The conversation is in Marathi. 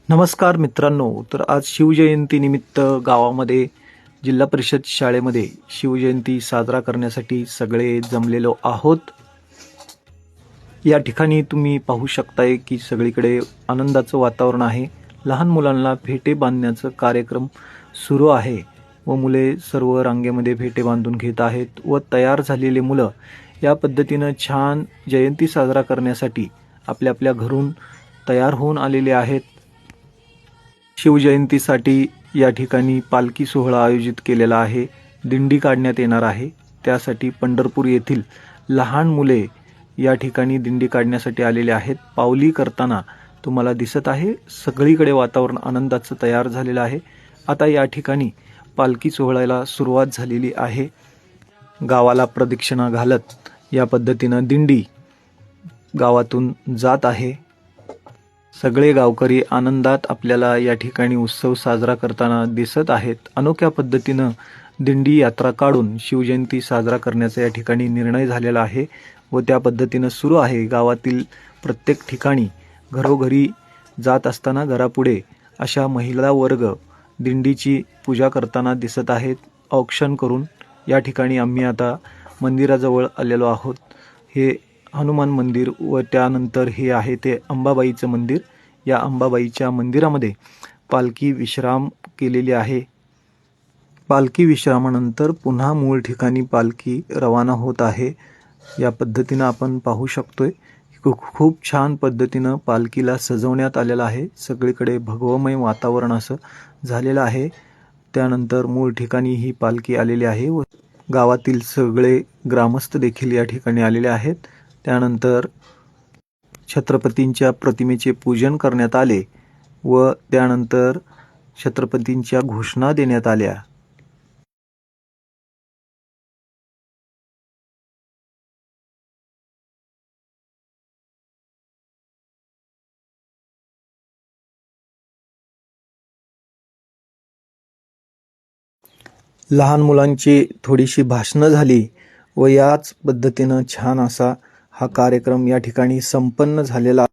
नमस्कार मित्रांनो, तर आज शिवजयंतीनिमित्त गावामध्ये जिल्हा परिषद शाळेमध्ये शिवजयंती साजरा करण्यासाठी सगळे जमलेलो आहोत। या ठिकाणी तुम्ही पाहू शकताय की सगळीकडे आनंदाचं वातावरण आहे। लहान मुलांना फेटे बांधण्याचा कार्यक्रम सुरू आहे व मुले सर्व रांगेमध्ये फेटे बांधून घेत आहेत व तयार झालेले मुलं या पद्धतीनं छान जयंती साजरा करण्यासाठी आपल्या आपल्या घरून तयार होऊन आलेले आहेत। शिवजयंतीसाठी या ठिकाणी पालखी सोहळा आयोजित केलेला आहे। दिंडी काढण्यात येणार आहे। त्यासाठी पंढरपूर येथील लहान मुले या ठिकाणी दिंडी काढण्यासाठी आलेले आहेत। पावली करताना तुम्हाला दिसत आहे। सगळीकडे वातावरण आनंदाचं तयार झालेलं आहे। आता या ठिकाणी पालखी सोहळ्याला सुरुवात झालेली आहे। गावाला प्रदक्षिणा घालत या पद्धतीनं दिंडी गावातून जात आहे। सगळे गावकरी आनंदात आपल्याला या ठिकाणी उत्सव साजरा करताना दिसत आहेत। अनोख्या पद्धतीनं दिंडी यात्रा काढून शिवजयंती साजरा करण्याचा या ठिकाणी निर्णय झालेला आहे व त्या पद्धतीनं सुरू आहे। गावातील प्रत्येक ठिकाणी घरोघरी जात असताना घरापुढे अशा महिला वर्ग दिंडीची पूजा करताना दिसत आहेत। औक्षण करून या ठिकाणी आम्ही आता मंदिराजवळ आलेलो आहोत। हे हनुमान मंदिर व त्यानंतर हे आहे ते अंबाबाईचं मंदिर। या अंबाबाईच्या मंदिरामध्ये पालखी विश्राम केलेली आहे। पालखी विश्रामानंतर पुन्हा मूळ ठिकाणी पालखी रवाना होत आहे। या पद्धतीनं आपण पाहू शकतोय खूप छान पद्धतीनं पालखीला सजवण्यात आलेलं आहे। सगळीकडे भगवमय वातावरण असं झालेलं आहे। त्यानंतर मूळ ठिकाणी ही पालखी आलेली आहे व गावातील सगळे ग्रामस्थ देखील या ठिकाणी आलेले आहेत। त्यानंतर छत्रपतींच्या प्रतिमेचे पूजन करण्यात आले व त्यानंतर छत्रपतींच्या घोषणा देण्यात आल्या। लहान मुलांची थोडीशी भाषणं झाली व याच पद्धतीनं छान असा हा कार्यक्रम या ठिकाणी संपन्न झालेला